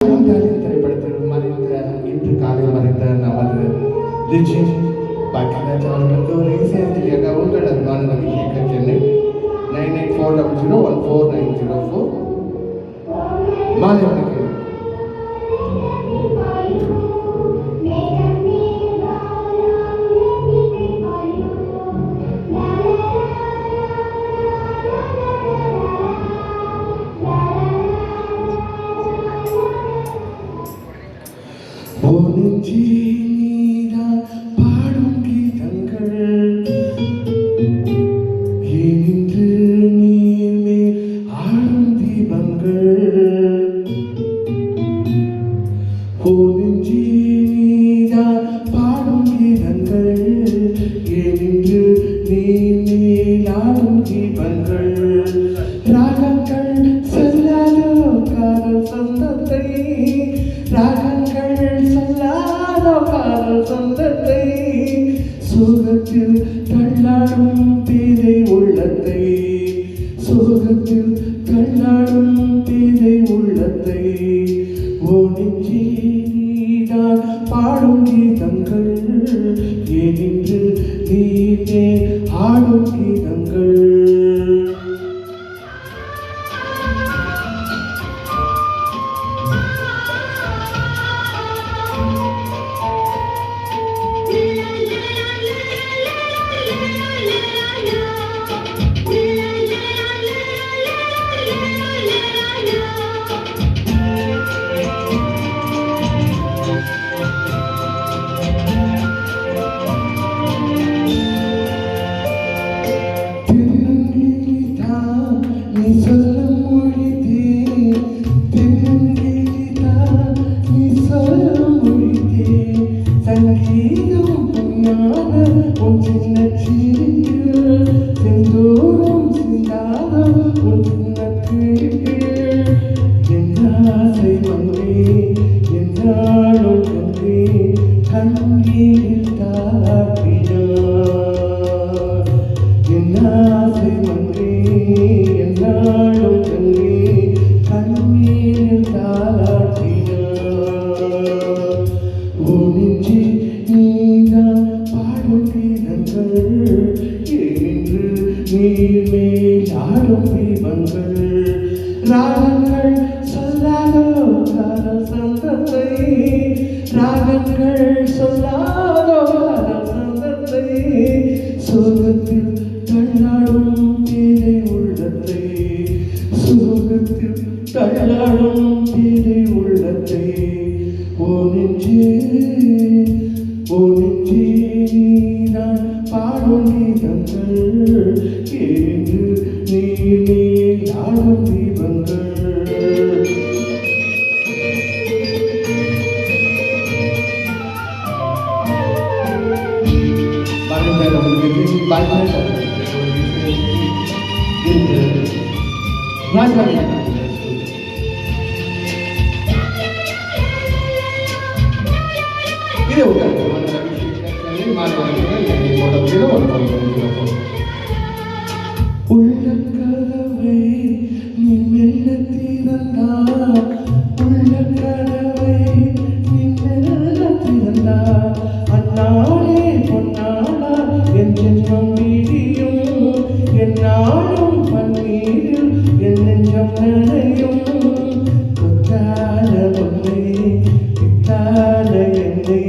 Darling darling திரைப்படத்தில் மறைந்த இன்று காலை மறைந்த நமது லிஜெண்ட் பாக்கியராஜ் அவர்களுக்கு ஒரு இசையமையாக உங்கள் அன்பான அபிஷேகம் சென்னை 9840014904 மாலை வணக்கம். நீதான் பாடும் கீதங்கள் இன்று நீர்மேல் ஆடும் தீபங்கள் நீதான் பாடும் கீதங்கள் இன்று நீர்மேல் ஆடும் தீபங்கள் ராகங்கள் செல்லாதோ காதல் சொந்தத்தை ராகங்கள் சொல்லாதோ காதல் சொந்தத்தை சோகத்தில் தள்ளாடும் பேதை உள்ளத்தை சோகத்தில் தள்ளாடும் பேதை உள்ளத்தை ஓடிஞ்சி நீதான் பாடும் கீதங்கள் ஏனின்று நீனே ஆடும் கீதங்கள். ராகங்கள் சொல்லாதோ காதல் சொந்தத்தை ராகங்கள் சொல்லாதோ காதல் சொந்தத்தை சோகத்தில் தள்ளாடும் பேதை உள்ளத்தை சோகத்தில் தள்ளாடும் பேதை உள்ளத்தை ஓ நெஞ்சே நீதான் பாடும் கீதங்கள் கேடு நீ ஆடும் தீபங்கள். உள்ளக்கதவை நீ மெல்ல திறந்தார் உள்ளக்கதவை நீ மெல்ல திறந்தார் அந்நாளே பொன்னாளா என் ஜென்மம் வீடியும் என்னாலும் பன்னீரில் என் நெஞ்சம் நனையும் கொத்தான பொன்னை பித்தான என்னை